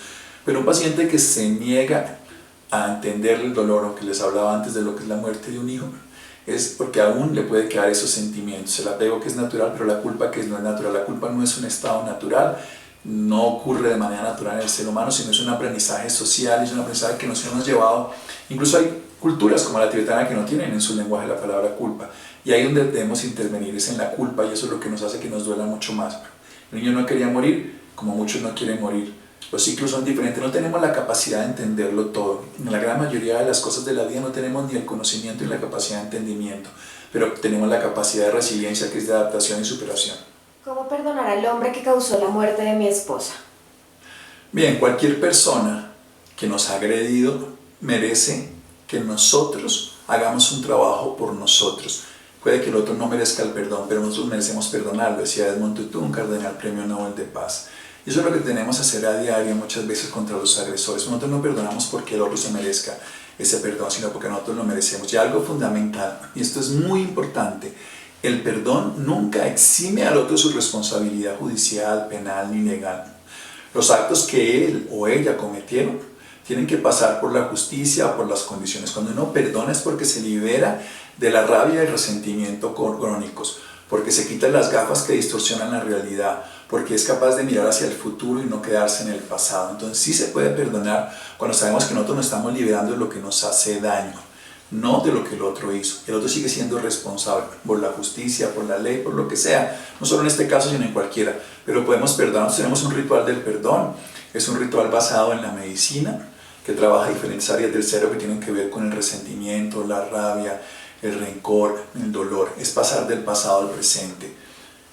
Pero un paciente que se niega a entender el dolor, aunque les hablaba antes de lo que es la muerte de un hijo, es porque aún le puede quedar esos sentimientos, el apego que es natural, pero la culpa que no es natural. La culpa no es un estado natural, no ocurre de manera natural en el ser humano, sino es un aprendizaje social, es un aprendizaje que nos hemos llevado. Incluso hay culturas como la tibetana que no tienen en su lenguaje la palabra culpa, y ahí donde debemos intervenir es en la culpa, y eso es lo que nos hace que nos duela mucho más. El niño no quería morir, como muchos no quieren morir. Los ciclos son diferentes, no tenemos la capacidad de entenderlo todo. En la gran mayoría de las cosas de la vida no tenemos ni el conocimiento ni la capacidad de entendimiento, pero tenemos la capacidad de resiliencia, que es de adaptación y superación. ¿Cómo perdonar al hombre que causó la muerte de mi esposa? Bien, cualquier persona que nos ha agredido merece que nosotros hagamos un trabajo por nosotros. Puede que el otro no merezca el perdón, pero nosotros merecemos perdonarlo, decía Desmond Tutu, un cardenal premio Nobel de Paz. Y eso es lo que tenemos que hacer a diario muchas veces contra los agresores. Nosotros no perdonamos porque el otro se merezca ese perdón, sino porque nosotros lo merecemos. Y algo fundamental, y esto es muy importante, el perdón nunca exime al otro su responsabilidad judicial, penal ni legal. Los actos que él o ella cometieron tienen que pasar por la justicia, por las condiciones. Cuando uno perdona es porque se libera de la rabia y el resentimiento crónicos, porque se quitan las gafas que distorsionan la realidad, porque es capaz de mirar hacia el futuro y no quedarse en el pasado. Entonces sí se puede perdonar cuando sabemos que nosotros nos estamos liberando de lo que nos hace daño, no de lo que el otro hizo. El otro sigue siendo responsable por la justicia, por la ley, por lo que sea, no solo en este caso sino en cualquiera, pero podemos perdonar. Tenemos un ritual del perdón, es un ritual basado en la medicina que trabaja diferentes áreas del cerebro que tienen que ver con el resentimiento, la rabia, el rencor, el dolor. Es pasar del pasado al presente.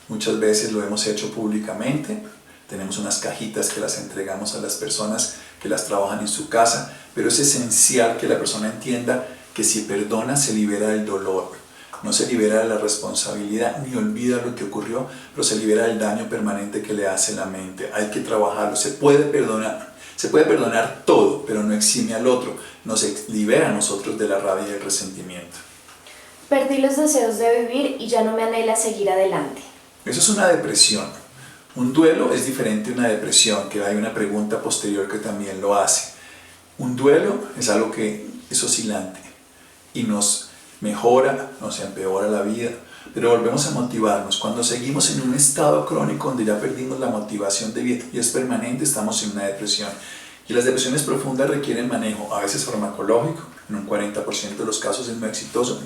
Muchas veces lo hemos hecho públicamente, tenemos unas cajitas que las entregamos a las personas que las trabajan en su casa, pero es esencial que la persona entienda que si perdona se libera del dolor, no se libera de la responsabilidad ni olvida lo que ocurrió, pero se libera del daño permanente que le hace la mente. Hay que trabajarlo, se puede perdonar todo, pero no exime al otro, nos libera a nosotros de la rabia y el resentimiento. Perdí los deseos de vivir y ya no me anhela seguir adelante. Eso es una depresión. Un duelo es diferente a una depresión, que hay una pregunta posterior que también lo hace. Un duelo es algo que es oscilante y nos mejora, nos empeora la vida, pero volvemos a motivarnos. Cuando seguimos en un estado crónico donde ya perdimos la motivación de vida y es permanente, estamos en una depresión. Y las depresiones profundas requieren manejo, a veces farmacológico, en un 40% de los casos es muy exitoso,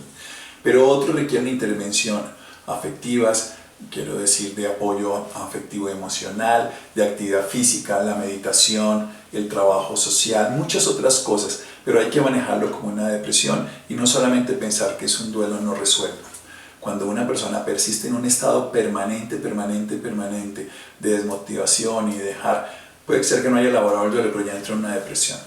pero otros requieren intervención afectivas, quiero decir, de apoyo afectivo emocional, de actividad física, la meditación, el trabajo social, muchas otras cosas, pero hay que manejarlo como una depresión y no solamente pensar que es un duelo no resuelto. Cuando una persona persiste en un estado permanente de desmotivación y de dejar, puede ser que no haya elaborado el duelo, pero ya entra en una depresión.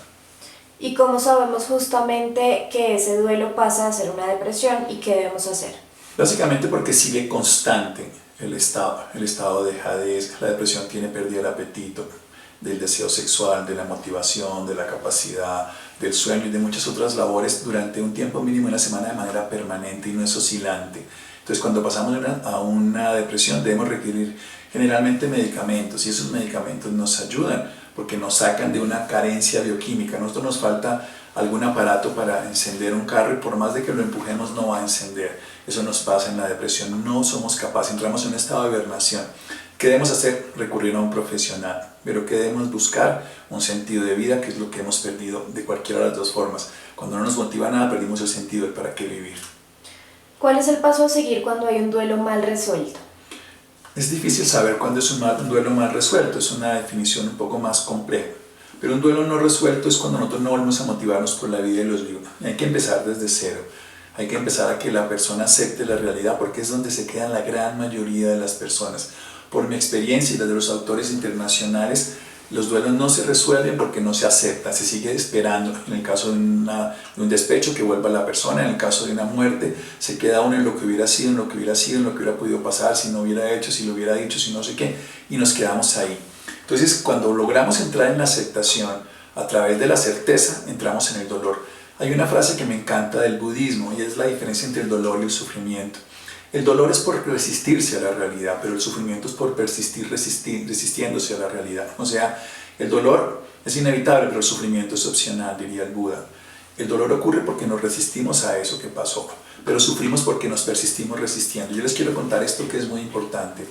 ¿Y cómo sabemos justamente que ese duelo pasa a ser una depresión y qué debemos hacer? Básicamente porque sigue constante el estado de dejadez. La depresión tiene pérdida del apetito, del deseo sexual, de la motivación, de la capacidad, del sueño y de muchas otras labores durante un tiempo mínimo en la semana de manera permanente y no es oscilante. Entonces cuando pasamos a una depresión debemos requerir generalmente medicamentos y esos medicamentos nos ayudan porque nos sacan de una carencia bioquímica. A nosotros nos falta algún aparato para encender un carro y por más de que lo empujemos no va a encender. Eso nos pasa en la depresión, no somos capaces, entramos en un estado de hibernación. ¿Qué debemos hacer? Recurrir a un profesional, pero ¿qué debemos buscar? Un sentido de vida, que es lo que hemos perdido de cualquiera de las dos formas. Cuando no nos motiva nada, perdimos el sentido del para qué vivir. ¿Cuál es el paso a seguir cuando hay un duelo mal resuelto? Es difícil saber cuándo es un duelo mal resuelto, es una definición un poco más compleja. Pero un duelo no resuelto es cuando nosotros no volvemos a motivarnos por la vida y los vivos. Hay que empezar desde cero. Hay que empezar a que la persona acepte la realidad porque es donde se quedan la gran mayoría de las personas. Por mi experiencia y la de los autores internacionales, Los duelos no se resuelven porque no se aceptan, se sigue esperando. En el caso de un despecho, que vuelva la persona. En el caso de una muerte, se queda uno en lo que hubiera sido, en lo que hubiera sido, en lo que hubiera podido pasar, si no hubiera hecho, si lo hubiera dicho, si no sé qué, y nos quedamos ahí. Entonces, cuando logramos entrar en la aceptación, a través de la certeza, entramos en el dolor. Hay una frase que me encanta del budismo, y es la diferencia entre el dolor y el sufrimiento. El dolor es por resistirse a la realidad, pero el sufrimiento es por persistir resistiéndose a la realidad. O sea, el dolor es inevitable, pero el sufrimiento es opcional, diría el Buda. El dolor ocurre porque nos resistimos a eso que pasó, pero sufrimos porque nos persistimos resistiendo. Yo les quiero contar esto que es muy importante.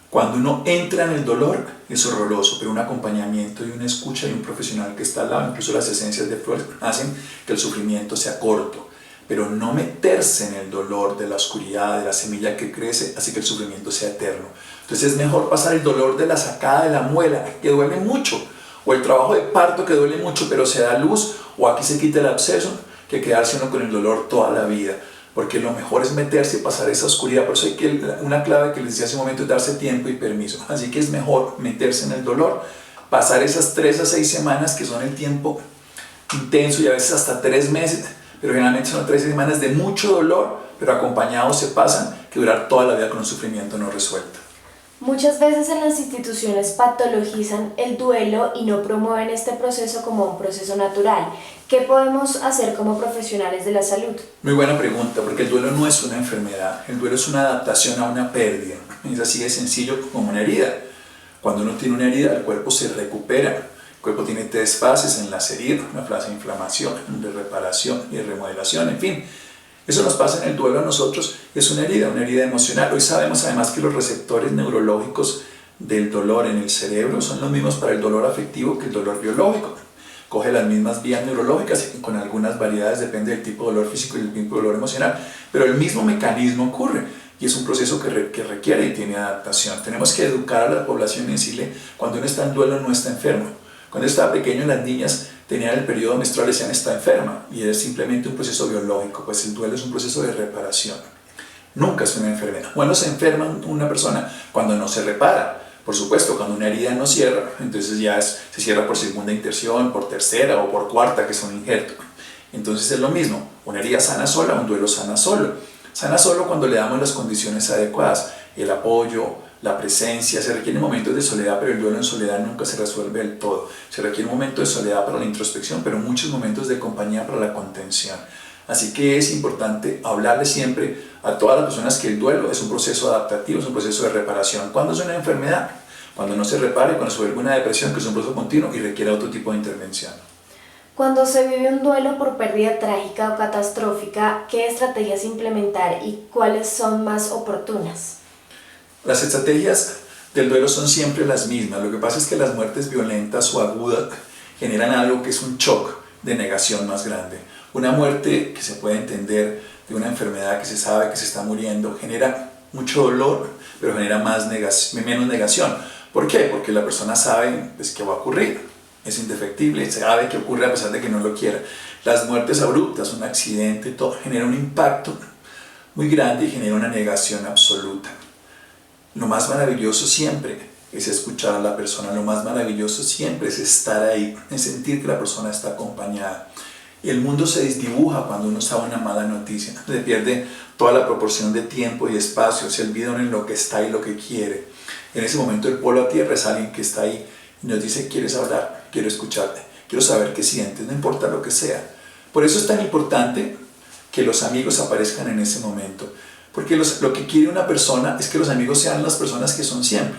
Cuando uno entra en el dolor es horroroso, pero un acompañamiento y una escucha y un profesional que está al lado, incluso las esencias de flores, hacen que el sufrimiento sea corto. Pero no meterse en el dolor de la oscuridad, de la semilla que crece, así que el sufrimiento sea eterno. Entonces es mejor pasar el dolor de la sacada de la muela, que duele mucho, o el trabajo de parto que duele mucho, pero se da luz, o aquí se quita el absceso, que quedarse uno con el dolor toda la vida. Porque lo mejor es meterse y pasar esa oscuridad. Por eso hay que, una clave que les decía hace un momento es darse tiempo y permiso. Así que es mejor meterse en el dolor, pasar esas 3 a 6 semanas, que son el tiempo intenso, y a veces hasta 3 meses, pero generalmente son 3 semanas de mucho dolor, pero acompañados se pasan, que durar toda la vida con un sufrimiento no resuelto. Muchas veces en las instituciones patologizan el duelo y no promueven este proceso como un proceso natural. ¿Qué podemos hacer como profesionales de la salud? Muy buena pregunta, porque el duelo no es una enfermedad, el duelo es una adaptación a una pérdida. Es así de sencillo como una herida. Cuando uno tiene una herida, el cuerpo se recupera. El cuerpo tiene 3 fases en las heridas: una fase de inflamación, de reparación y de remodelación, en fin. Eso nos pasa en el duelo a nosotros, es una herida emocional. Hoy sabemos además que los receptores neurológicos del dolor en el cerebro son los mismos para el dolor afectivo que el dolor biológico. Coge las mismas vías neurológicas y con algunas variedades, depende del tipo de dolor físico y del tipo de dolor emocional, pero el mismo mecanismo ocurre y es un proceso que requiere y tiene adaptación. Tenemos que educar a la población y decirle: cuando uno está en duelo no está enfermo. Cuando estaba pequeño, las niñas tenían el periodo menstrual y decían está enferma, y es simplemente un proceso biológico, pues el duelo es un proceso de reparación, nunca es una enfermedad. Bueno, se enferma una persona cuando no se repara. Por supuesto, cuando una herida no cierra, entonces ya se cierra por segunda intervención, por tercera o por cuarta, que es un injerto. Entonces es lo mismo, una herida sana sola, un duelo sana solo. Sana solo cuando le damos las condiciones adecuadas, el apoyo, la presencia. Se requieren momentos de soledad, pero el duelo en soledad nunca se resuelve del todo. Se requiere un momento de soledad para la introspección, pero muchos momentos de compañía para la contención. Así que es importante hablarle siempre a todas las personas que el duelo es un proceso adaptativo, es un proceso de reparación. ¿Cuándo es una enfermedad? Cuando no se repare, cuando se vuelve una depresión, que es un proceso continuo y requiere otro tipo de intervención. Cuando se vive un duelo por pérdida trágica o catastrófica, ¿qué estrategias implementar y cuáles son más oportunas? Las estrategias del duelo son siempre las mismas. Lo que pasa es que las muertes violentas o agudas generan algo que es un shock de negación más grande. Una muerte que se puede entender de una enfermedad que se sabe que se está muriendo genera mucho dolor, pero genera menos negación. ¿Por qué? Porque la persona sabe pues, que va a ocurrir. Es indefectible, sabe que ocurre a pesar de que no lo quiera. Las muertes abruptas, un accidente, todo genera un impacto muy grande y genera una negación absoluta. Lo más maravilloso siempre es escuchar a la persona, lo más maravilloso siempre es estar ahí, es sentir que la persona está acompañada. El mundo se desdibuja cuando uno sabe una mala noticia, se pierde toda la proporción de tiempo y espacio, se olvida uno en lo que está y lo que quiere. En ese momento el polo a tierra es alguien que está ahí y nos dice: ¿quieres hablar? Quiero escucharte, quiero saber qué sientes, no importa lo que sea. Por eso es tan importante que los amigos aparezcan en ese momento. Porque lo que quiere una persona es que los amigos sean las personas que son siempre.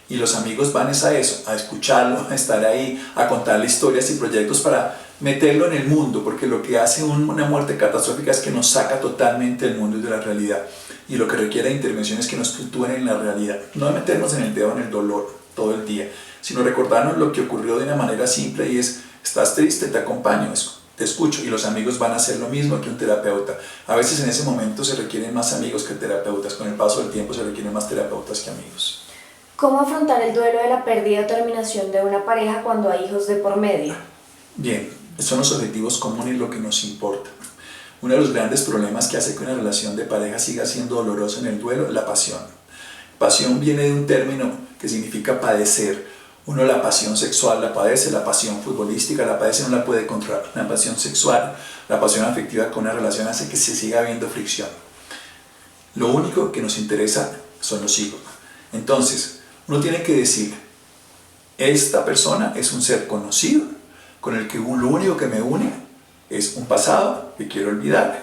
Y los amigos van a eso, a escucharlo, a estar ahí, a contarle historias y proyectos para meterlo en el mundo. Porque lo que hace una muerte catastrófica es que nos saca totalmente del mundo y de la realidad. Y lo que requiere de intervención es que nos sitúen en la realidad. No meternos en el dedo en el dolor todo el día, sino recordarnos lo que ocurrió de una manera simple y es: estás triste, te acompaño, te escucho. Y los amigos van a hacer lo mismo que un terapeuta. A veces en ese momento se requieren más amigos que terapeutas. Con el paso del tiempo se requieren más terapeutas que amigos. ¿Cómo afrontar el duelo de la pérdida o terminación de una pareja cuando hay hijos de por medio? Bien, son los objetivos comunes lo que nos importa. Uno de los grandes problemas que hace que una relación de pareja siga siendo dolorosa en el duelo es la pasión. Pasión viene de un término que significa padecer, Uno la pasión sexual la padece, la pasión futbolística la padece, no la puede controlar. La pasión sexual, la pasión afectiva con una relación hace que se siga habiendo fricción. Lo único que nos interesa son los hijos. Entonces, uno tiene que decir, esta persona es un ser conocido, con el que lo único que me une es un pasado que quiero olvidar,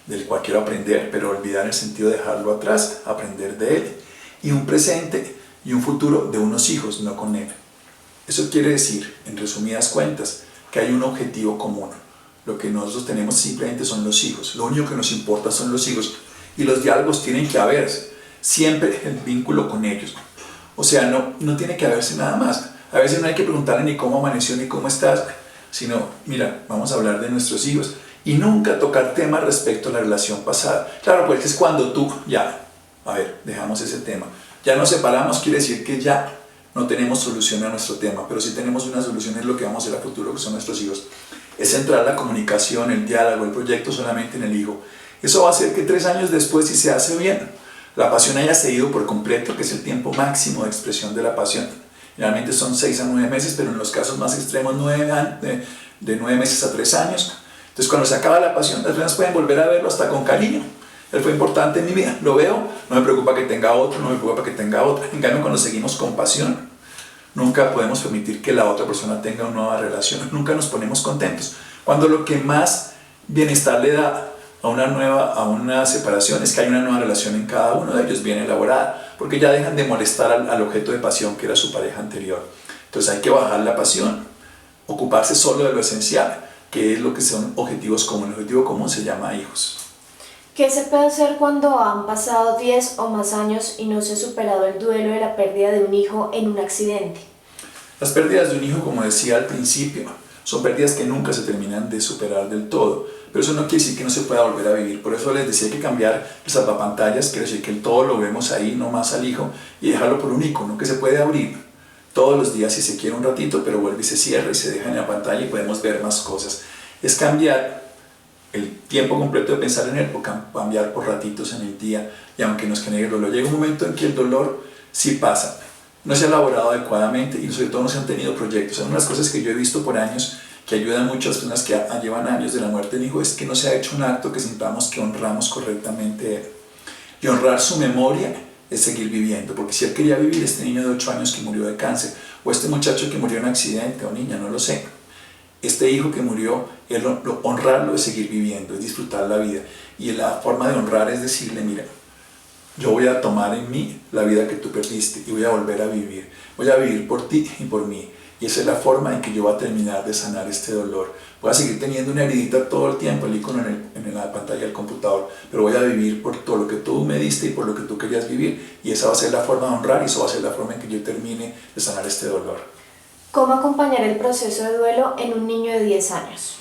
del cual quiero aprender, pero olvidar en el sentido de dejarlo atrás, aprender de él, y un presente y un futuro de unos hijos, no con él. Eso quiere decir, en resumidas cuentas, que hay un objetivo común. Lo que nosotros tenemos simplemente son los hijos, lo único que nos importa son los hijos, y los diálogos tienen que haberse, siempre el vínculo con ellos. O sea, no tiene que haberse nada más. A veces no hay que preguntarle ni cómo amaneció ni cómo estás, sino, mira, vamos a hablar de nuestros hijos y nunca tocar temas respecto a la relación pasada. Claro, pues es cuando tú, ya, a ver, dejamos ese tema. Ya nos separamos, quiere decir que ya no tenemos solución a nuestro tema, pero sí tenemos una solución en lo que vamos a hacer a futuro, que son nuestros hijos. Es centrar la comunicación, el diálogo, el proyecto solamente en el hijo. Eso va a hacer que 3 años después, si se hace bien, la pasión haya cedido por completo, que es el tiempo máximo de expresión de la pasión. Generalmente son 6 a 9 meses, pero en los casos más extremos de 9 meses a 3 años. Entonces cuando se acaba la pasión, las personas pueden volver a verlo hasta con cariño. Él fue importante en mi vida, lo veo, no me preocupa que tenga otro, no me preocupa que tenga otra. En cambio, cuando seguimos con pasión, nunca podemos permitir que la otra persona tenga una nueva relación, nunca nos ponemos contentos. Cuando lo que más bienestar le da a una separación es que hay una nueva relación en cada uno de ellos bien elaborada, porque ya dejan de molestar al objeto de pasión que era su pareja anterior. Entonces hay que bajar la pasión, ocuparse solo de lo esencial, que es lo que son objetivos comunes. El objetivo común se llama hijos. ¿Qué se puede hacer cuando han pasado 10 o más años y no se ha superado el duelo de la pérdida de un hijo en un accidente? Las pérdidas de un hijo, como decía al principio, son pérdidas que nunca se terminan de superar del todo, pero eso no quiere decir que no se pueda volver a vivir. Por eso les decía que cambiar el salvapantallas, quiere decir que todo lo vemos ahí, no más al hijo, y dejarlo por un icono que se puede abrir todos los días si se quiere un ratito, pero vuelve y se cierra y se deja en la pantalla y podemos ver más cosas. Es cambiar el tiempo completo de pensar en él, por cambiar por ratitos en el día, y aunque nos genere dolor, llega un momento en que el dolor sí pasa, no se ha elaborado adecuadamente y sobre todo no se han tenido proyectos. Son unas cosas que yo he visto por años que ayudan mucho a las personas que llevan años de la muerte del hijo, es que no se ha hecho un acto que sintamos que honramos correctamente a él. Y honrar su memoria es seguir viviendo, porque si él quería vivir, este niño de 8 años que murió de cáncer, o este muchacho que murió en un accidente, o niña, no lo sé, este hijo que murió, honrarlo es seguir viviendo, es disfrutar la vida. Y la forma de honrar es decirle, mira, yo voy a tomar en mí la vida que tú perdiste y voy a volver a vivir. Voy a vivir por ti y por mí. Y esa es la forma en que yo voy a terminar de sanar este dolor. Voy a seguir teniendo una heridita todo el tiempo, el icono en la pantalla del computador, pero voy a vivir por todo lo que tú me diste y por lo que tú querías vivir. Y esa va a ser la forma de honrar y eso va a ser la forma en que yo termine de sanar este dolor. ¿Cómo acompañar el proceso de duelo en un niño de 10 años?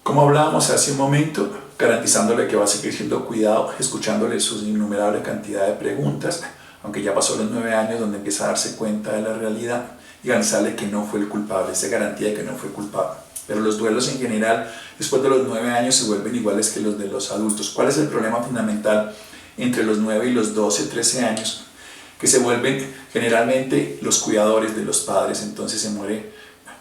Como hablábamos hace un momento, garantizándole que va a seguir siendo cuidado, escuchándole sus innumerables cantidad de preguntas, aunque ya pasó los 9 años donde empieza a darse cuenta de la realidad, y garantizarle que no fue el culpable, esa garantía de que no fue culpable. Pero los duelos en general, después de los 9 años, se vuelven iguales que los de los adultos. ¿Cuál es el problema fundamental entre los 9 y los 12, 13 años? Que se vuelven generalmente los cuidadores de los padres. Entonces se muere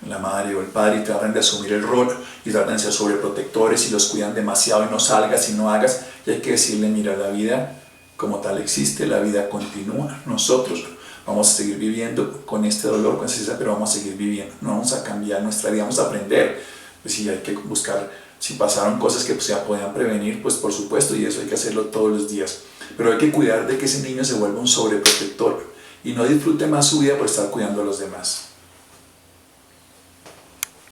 la madre o el padre y tratan de asumir el rol y tratan de ser sobreprotectores y los cuidan demasiado y no salgas y no hagas. Y hay que decirle, mira, la vida como tal existe, la vida continúa. Nosotros vamos a seguir viviendo con este dolor, con esta necesidad, pero vamos a seguir viviendo. No vamos a cambiar nuestra vida, vamos a aprender. Pues sí, hay que buscar, si pasaron cosas que se podían prevenir, pues por supuesto, y eso hay que hacerlo todos los días. Pero hay que cuidar de que ese niño se vuelva un sobreprotector y no disfrute más su vida por estar cuidando a los demás.